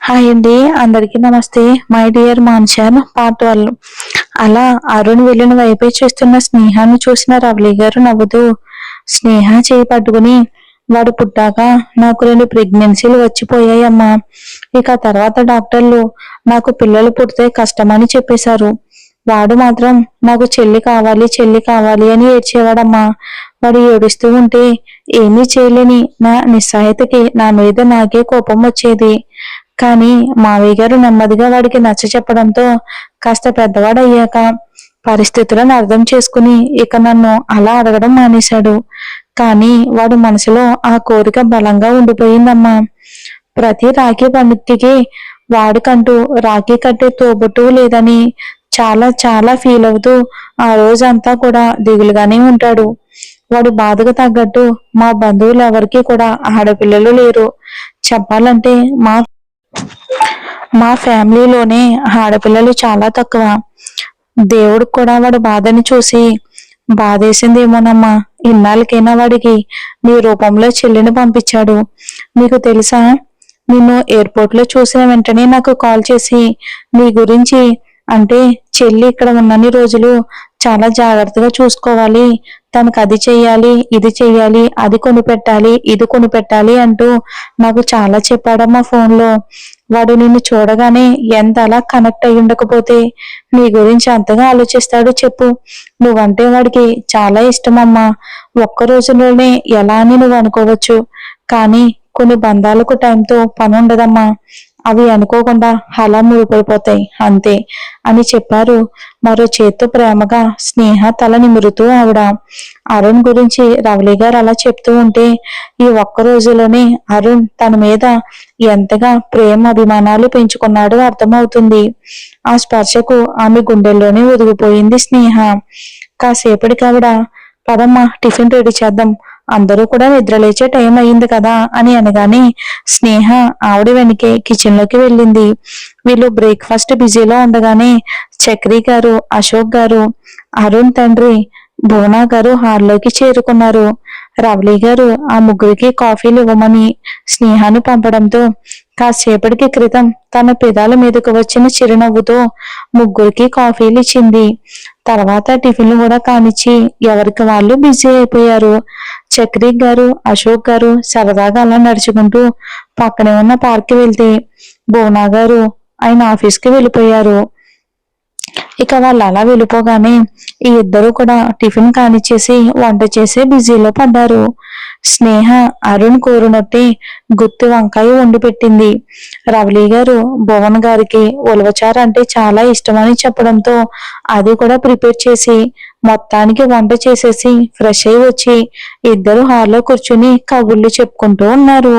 Hi అండి, అందరికీ నమస్తే. మై డియర్ మాన్సర్ పార్ట్ 12. అలా అరుణ్ వెళ్ళిన వైపే చూస్తున్న స్నేహాన్ని చూసిన రవలి గారు నవ్వుతూ, స్నేహ చేయి పట్టుకుని, వాడు పుట్టాక నాకు 2 ప్రెగ్నెన్సీలు వచ్చిపోయాయమ్మా. ఇక తర్వాత డాక్టర్లు నాకు పిల్లలు పుడితే కష్టమని చెప్పేశారు. వాడు మాత్రం నాకు చెల్లి కావాలి చెల్లి కావాలి అని ఏడ్చేవాడమ్మా. వాడు ఏడుస్తూ ఉంటే ఏమీ చేయలేని నా నిస్సహాయతకి నా మీద నాకే కోపం వచ్చేది. కానీ మావయ్య గారు నెమ్మదిగా వాడికి నచ్చ చెప్పడంతో కాస్త పెద్దవాడయ్యాక పరిస్థితులను అర్థం చేసుకుని ఇక నన్ను అలా అడగడం మానేశాడు. కానీ వాడు మనసులో ఆ కోరిక బలంగా ఉండిపోయిందమ్మా. ప్రతి రాఖీ పండుగకి వాడికంటూ రాఖీ కట్టే తోబుట్టువు లేదని చాలా చాలా ఫీల్ అవుతూ ఆ రోజంతా కూడా దిగులుగానే ఉంటాడు. వాడు బాధకు తగ్గట్టు మా బంధువులు ఎవరికి కూడా ఆడపిల్లలు లేరు. చెప్పాలంటే మా ఫ్యామిలీలోనే ఆడపిల్లలు చాలా తక్కువ. దేవుడు కూడా వాడు బాధని చూసి బాధేసిందేమోనమ్మా, ఇన్నాళ్ళకైనా వాడికి నీ రూపంలో చెల్లిని పంపించాడు. నీకు తెలుసా, నిన్ను ఎయిర్పోర్ట్ లో చూసిన వెంటనే నాకు కాల్ చేసి నీ గురించి, అంటే చెల్లి ఇక్కడ ఉన్నన్ని రోజులు చాలా జాగ్రత్తగా చూసుకోవాలి, తనకు అది చెయ్యాలి ఇది చెయ్యాలి, అది కొనిపెట్టాలి ఇది కొనిపెట్టాలి అంటూ నాకు చాలా చెప్పాడమ్మా ఫోన్లో. వాడు నిన్ను చూడగానే ఎంత అలా కనెక్ట్ అయి ఉండకపోతే నీ గురించి అంతగా ఆలోచిస్తాడు చెప్పు. నువ్వంటే వాడికి చాలా ఇష్టమమ్మా. ఒక్క రోజులోనే ఎలా అని నువ్వు అనుకోవచ్చు, కానీ కొన్ని బంధాలకు టైంతో పని ఉండదమ్మా. అవి అనుకోకుండా అలా ముడిపడిపోతాయి అంతే అని చెప్పారు మరో చేత్తో ప్రేమగా స్నేహ తల నిమురుతూ ఆవిడ. అరుణ్ గురించి రవలి గారు అలా చెప్తూ ఉంటే ఈ ఒక్క రోజులోనే అరుణ్ తన మీద ఎంతగా ప్రేమ అభిమానాలు పెంచుకున్నాడో అర్థమవుతుంది. ఆ స్పర్శకు ఆమె గుండెల్లోనే ఒదిగిపోయింది స్నేహ. కాసేపటికి ఆవిడ, పదమ్మా టిఫిన్ రెడీ చేద్దాం, అందరూ కూడా నిద్రలేచే టైం అయింది కదా అని అనగానే స్నేహ ఆవిడ వెనకే కిచెన్ లోకి వెళ్ళింది. వీళ్ళు బ్రేక్ఫాస్ట్ బిజీలో ఉండగానే చక్రి గారు, అశోక్ గారు, అరుణ్ తండ్రి భువనా గారు హాల్లోకి చేరుకున్నారు. రవలి గారు ఆ ముగ్గురికి కాఫీలు ఇవ్వమని స్నేహాన్ని పంపడంతో కాసేపటికి క్రితం తన పెదాల మీదకు వచ్చిన చిరునవ్వుతో ముగ్గురికి కాఫీలు ఇచ్చింది. తర్వాత టిఫిన్లు కూడా కానిచ్చి ఎవరికి వాళ్ళు బిజీ అయిపోయారు. చక్రి గారు, అశోక్ గారు సరదాగా అలా నడుచుకుంటూ పక్కనే ఉన్న పార్క్ వెళ్తే భువనా గారు ఆయన ఆఫీస్కి వెళ్ళిపోయారు. ఇక వాళ్ళు అలా వెళ్ళిపోగానే ఈ ఇద్దరు కూడా టిఫిన్ కానిచ్చేసి వంట చేసి బిజీలో పడ్డారు. స్నేహ అరుణ్ కోరినట్టే గుత్తి వంకాయ వండి పెట్టింది. రవలి గారు భువన్ గారికి ఉలవచారు అంటే చాలా ఇష్టమని చెప్పడంతో అది కూడా ప్రిపేర్ చేసి మొత్తానికి వంట చేసేసి ఫ్రెష్ అయి వచ్చి ఇద్దరు హాల్లో కూర్చుని కబుర్లు చెప్పుకుంటూ ఉన్నారు.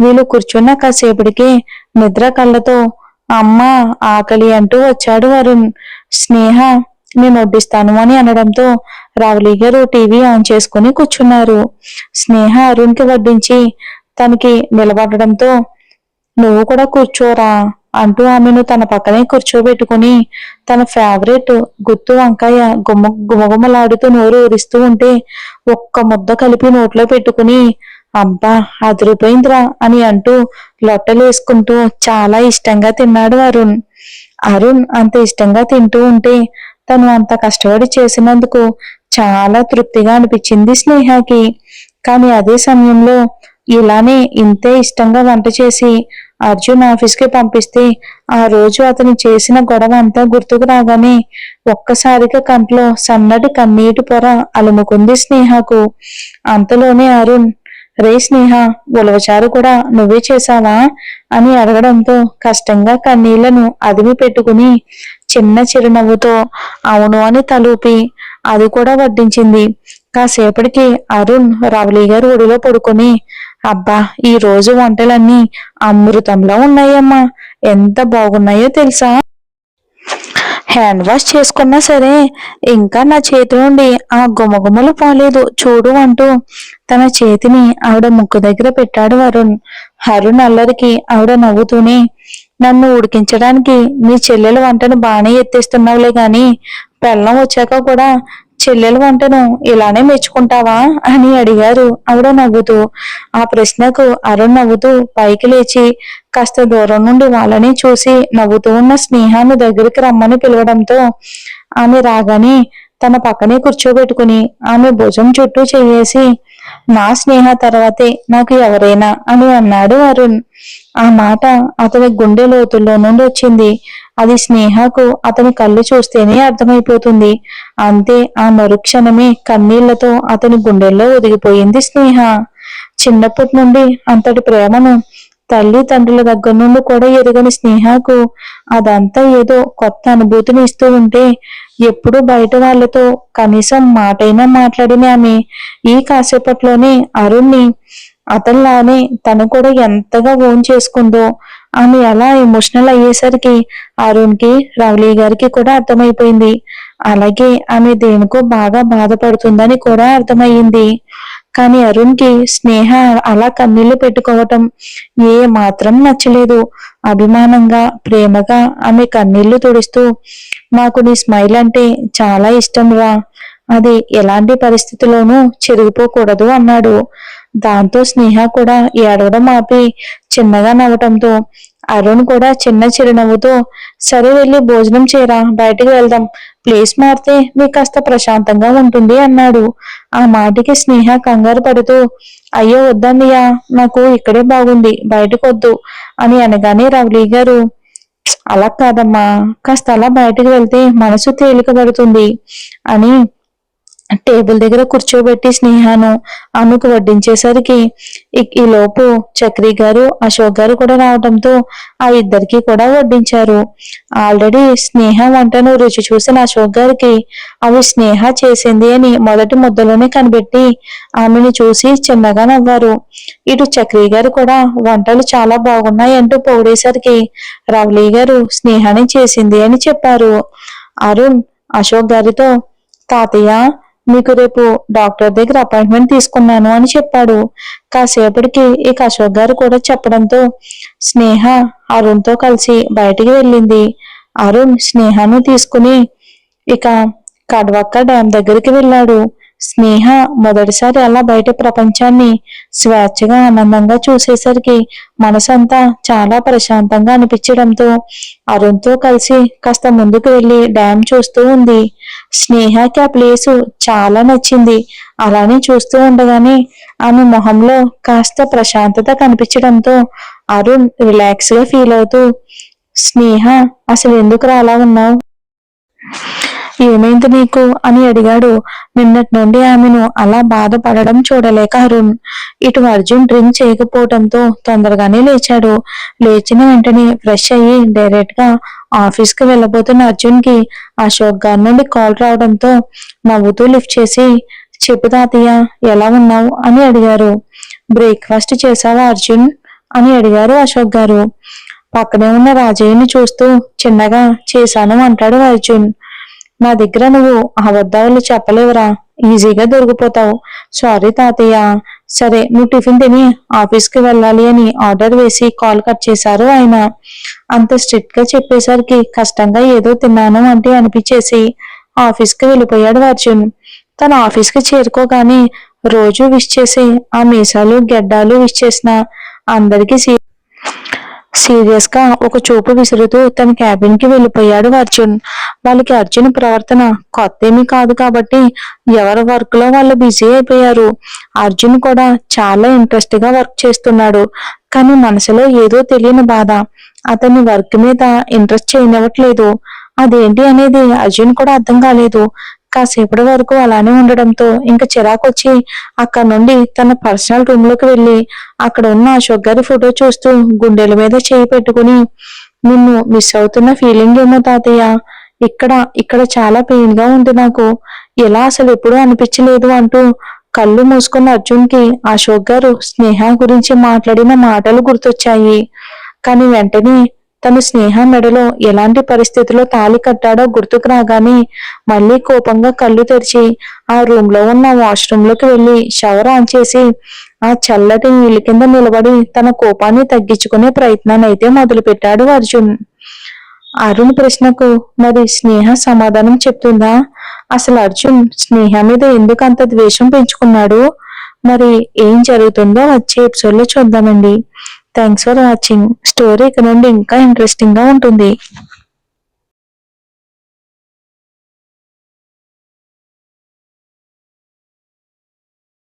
వీళ్ళు కూర్చున్న కాసేపటికి నిద్ర కళ్ళతో అమ్మా ఆకలి అంటూ వచ్చాడు అరుణ్. స్నేహ నేను వడ్డిస్తాను అని అనడంతో రవలి గారు టీవీ ఆన్ చేసుకుని కూర్చున్నారు. స్నేహ అరుణ్కి వడ్డించి తనకి నిలబడడంతో నువ్వు కూడా కూర్చోరా అంటూ ఆమెను తన పక్కనే కూర్చోబెట్టుకుని తన ఫేవరెట్ గుత్తు వంకాయ గుమగుమలాడుతూ నోరు ఊరిస్తూ ఉంటే ఒక్క ముద్ద కలిపి నోట్లో పెట్టుకుని అబ్బా అదిరిపోయిందిరా అని అంటూ లొట్టలేసుకుంటూ చాలా ఇష్టంగా తిన్నాడు అరుణ్. అరుణ్ అంత ఇష్టంగా తింటూ ఉంటే తను అంత కష్టపడి చేసినందుకు చాలా తృప్తిగా అనిపించింది స్నేహకి. కానీ అదే సమయంలో ఇలానే ఇంతే ఇష్టంగా వంట చేసి అర్జున్ ఆఫీస్కి పంపిస్తే ఆ రోజు అతను చేసిన గొడవ అంతా గుర్తుకు రాగానే ఒక్కసారిగా కంట్లో సన్నటి కన్నీటి పొర అలుముకుంది స్నేహకు. అంతలోనే అరుణ్, రే స్నేహ ఉలవచారు కూడా నువ్వే చేశావా అని అడగడంతో కష్టంగా కన్నీళ్లను అదిమి పెట్టుకుని చిన్న చిరునవ్వుతో అవును అని తలూపి అది కూడా వడ్డించింది. కాసేపటికి అరుణ్ రవలి గారు ఒడిలో పడుకొని అబ్బా ఈ రోజు వంటలన్నీ అమృతంలో ఉన్నాయమ్మా, ఎంత బాగున్నాయో తెలుసా, హ్యాండ్ వాష్ చేసుకున్నా సరే ఇంకా నా చేతి నుండి ఆ గుమగుమలు పోలేదు చూడు అంటూ తన చేతిని ఆవిడ ముక్కు దగ్గర పెట్టాడు అరుణ్. అరుణ్ అల్లరికి ఆవిడ నవ్వుతూనే నన్ను ఉడికించడానికి నీ చెల్లెల వంటను బాగానే ఎత్తేస్తున్నావులే గాని పెళ్ళం వచ్చాక కూడా చెల్లెల వంటను ఇలానే మెచ్చుకుంటావా అని అడిగారు ఆవిడ నవ్వుతూ. ఆ ప్రశ్నకు అరుణ్ నవ్వుతూ పైకి లేచి కాస్త దూరం నుండి వాళ్ళని చూసి నవ్వుతూ ఉన్న స్నేహాన్ని దగ్గరికి రమ్మని పిలవడంతో ఆమె రాగానే తన పక్కనే కూర్చోబెట్టుకుని ఆమె భుజం చుట్టూ చెయ్యేసి నా స్నేహ తర్వాతే నాకు ఎవరైనా అని అన్నాడు అరుణ్. ఆ మాట అతని గుండె లోతుల్లో నుండి వచ్చింది. అది స్నేహకు అతని కళ్ళు చూస్తేనే అర్థమైపోతుంది. అంతే ఆ మరుక్షణమే కన్నీళ్లతో అతని గుండెల్లో ఒదిగిపోయింది స్నేహ. చిన్నప్పటి నుండి అంతటి ప్రేమను తల్లి తండ్రుల దగ్గర నుండి కూడా ఎరుగని స్నేహకు అదంతా ఏదో కొత్త అనుభూతిని ఇస్తూ ఉంటే ఎప్పుడు బయట వాళ్ళతో కనీసం మాటైనా మాట్లాడిన ఆమె ఈ కాసేపట్లోనే అరుణ్ణి అతనిలానే తను కూడా ఎంతగా ఓన్ చేసుకుందో. ఆమె అలా ఎమోషనల్ అయ్యేసరికి అరుణ్ కి రవళి గారికి కూడా అర్థమైపోయింది. అలాగే ఆమె దేనికో బాగా బాధపడుతుందని కూడా అర్థమయ్యింది. కానీ అరుణ్ కి స్నేహ అలా కన్నీళ్లు పెట్టుకోవటం ఏ మాత్రం నచ్చలేదు. అభిమానంగా ప్రేమగా ఆమె కన్నీళ్లు తుడుస్తూ నాకు నీ స్మైల్ అంటే చాలా ఇష్టం రా, అది ఎలాంటి పరిస్థితిలోనూ చెరిగిపోకూడదు అన్నాడు. దాంతో స్నేహ కూడా ఏడవడం ఆపి చిన్నగా నవ్వటంతో అరుణ్ కూడా చిన్న చిరునవ్వుతో సరే వెళ్ళి భోజనం చేయరా, బయటికి వెళ్దాం, ప్లేస్ మారితే మీకు కాస్త ప్రశాంతంగా ఉంటుంది అన్నాడు. ఆ మాటకి స్నేహ కంగారు పడుతూ అయ్యో వద్దన్నయ్యా, నాకు ఇక్కడే బాగుంది, బయటకు వద్దు అని అనగానే రవళి గారు అలా కాదమ్మా, కాస్త అలా బయటకు వెళ్తే మనసు తేలిక పడుతుంది అని టేబుల్ దగ్గర కూర్చోబెట్టి స్నేహాను ఆమెకు వడ్డించేసరికి ఈ లోపు చక్రి గారు అశోక్ గారు కూడా రావడంతో ఆ ఇద్దరికి కూడా వడ్డించారు. ఆల్రెడీ స్నేహ వంటను రుచి చూసిన అశోక్ గారికి అవి స్నేహ చేసింది అని మొదటి ముద్దలోనే కనిపెట్టి ఆమెను చూసి చిన్నగా నవ్వారు. ఇటు చక్రి గారు కూడా వంటలు చాలా బాగున్నాయి అంటూ పొగిడేసరికి రవళి గారు స్నేహాన్ని చేసింది అని చెప్పారు. అరుణ్ అశోక్ గారితో తాతయ్య మీకు రేపు డాక్టర్ దగ్గర అపాయింట్మెంట్ తీసుకున్నాను అని చెప్పాడు. కాసేపటికి ఇక అశోక్ గారు కూడా చెప్పడంతో స్నేహ అరుణ్ తో కలిసి బయటికి వెళ్ళింది. అరుణ్ స్నేహను తీసుకుని ఇక కడ్వక్క డ్యామ్ దగ్గరికి వెళ్ళాడు. స్నేహ మొదటిసారి అలా బయట ప్రపంచాన్ని స్వేచ్ఛగా ఆనందంగా చూసేసరికి మనసంతా చాలా ప్రశాంతంగా అనిపించడంతో అరుణ్తో కలిసి కాస్త ముందుకు వెళ్లి డ్యామ్ చూస్తూ ఉంది. స్నేహకి ఆ ప్లేసు చాలా నచ్చింది. అలానే చూస్తూ ఉండగానే ఆమె మొహంలో కాస్త ప్రశాంతత కనిపించడంతో అరుణ్ రిలాక్స్ గా ఫీల్ అవుతూ స్నేహ అసలు ఎందుకు అలా ఉన్నావు, ఏమైంది నీకు అని అడిగాడు. నిన్నటి నుండి ఆమెను అలా బాధపడడం చూడలేక అరుణ్. ఇటు అర్జున్ డ్రింక్ చేయకపోవడంతో తొందరగానే లేచాడు. లేచిన వెంటనే ఫ్రెష్ అయ్యి డైరెక్ట్ గా ఆఫీస్ కి వెళ్ళబోతున్న అర్జున్ కి అశోక్ గారి నుండి కాల్ రావడంతో నవ్వుతూ లిఫ్ట్ చేసి చెప్పు తాతయ్య ఎలా ఉన్నావు అని అడిగారు. బ్రేక్ఫాస్ట్ చేసావా అర్జున్ అని అడిగారు అశోక్ గారు. పక్కనే ఉన్న రాజయ్యని చూస్తూ చిన్నగా చేశాను అంటాడు అర్జున్. నా దగ్గర నువ్వు అబద్ధాలు చెప్పలేవురా, ఈజీగా దొరికిపోతావు, సారీ తాతయ్య. సరే నువ్వు టిఫిన్ తిని ఆఫీస్ కి వెళ్ళాలి అని ఆర్డర్ వేసి కాల్ కట్ చేశారు ఆయన. అంత స్ట్రిక్ట్ గా చెప్పేసరికి కష్టంగా ఏదో తిన్నాను అంటే అనిపించేసి ఆఫీస్ కి వెళ్ళిపోయాడు అర్జున్. తన ఆఫీస్ కి చేరుకోగానే రోజు విష్ చేసి ఆ మీసాలు గెడ్డాలు విష్ చేసిన అందరికీ సీరియస్ గా ఒక చూపు విసురుతూ తన క్యాబిన్ కి వెళ్ళిపోయాడు అర్జున్. వాళ్ళకి అర్జున్ ప్రవర్తన కొత్త ఏమీ కాదు కాబట్టి ఎవరి వర్క్ లో వాళ్ళు బిజీ అయిపోయారు. అర్జున్ కూడా చాలా ఇంట్రెస్ట్ గా వర్క్ చేస్తున్నాడు. కానీ మనసులో ఏదో తెలియని బాధ అతని వర్క్ మీద ఇంట్రెస్ట్ చేయనివ్వట్లేదు. అదేంటి అనేది అర్జున్ కూడా అర్థం కాలేదు. కాసేపటి వరకు అలానే ఉండడంతో ఇంకా చిరాకొచ్చి అక్కడ నుండి తన పర్సనల్ రూమ్ లోకి వెళ్లి అక్కడ ఉన్న అశోక్ గారి ఫోటో చూస్తూ గుండెల మీద చేయి పెట్టుకుని నిన్ను మిస్ అవుతున్న ఫీలింగ్ ఏమో తాతయ్య, ఇక్కడ ఇక్కడ చాలా పెయిన్ గా ఉంది నాకు, ఎలా అసలు ఎప్పుడూ అనిపించలేదు అంటూ కళ్ళు మూసుకున్న అర్జున్ కి అశోక్ గారు స్నేహ గురించి మాట్లాడిన మాటలు గుర్తొచ్చాయి. కానీ వెంటనే తను స్నేహ మెడలో ఎలాంటి పరిస్థితిలో తాళి కట్టాడో గుర్తుకు రాగానే మళ్ళీ కోపంగా కళ్ళు తెరిచి ఆ రూమ్ లో ఉన్న వాష్రూమ్ లోకి వెళ్లి షవర్ ఆన్ చేసి ఆ చల్లటి నీళ్ళ కింద నిలబడి తన కోపాన్ని తగ్గించుకునే ప్రయత్నాన్ని అయితే మొదలు పెట్టాడు అర్జున్. అరుణ్ ప్రశ్నకు మరి స్నేహ సమాధానం చెప్తుందా అసలు అర్జున్ స్నేహ మీద ఎందుకు అంత ద్వేషం పెంచుకున్నాడు? మరి ఏం జరుగుతుందో వచ్చే ఎపిసోడ్ లో చూద్దామండి. Thanks for watching. స్టోరీ ఇక నుండి ఇంకా ఇంట్రెస్టింగ్ గా ఉంటుంది.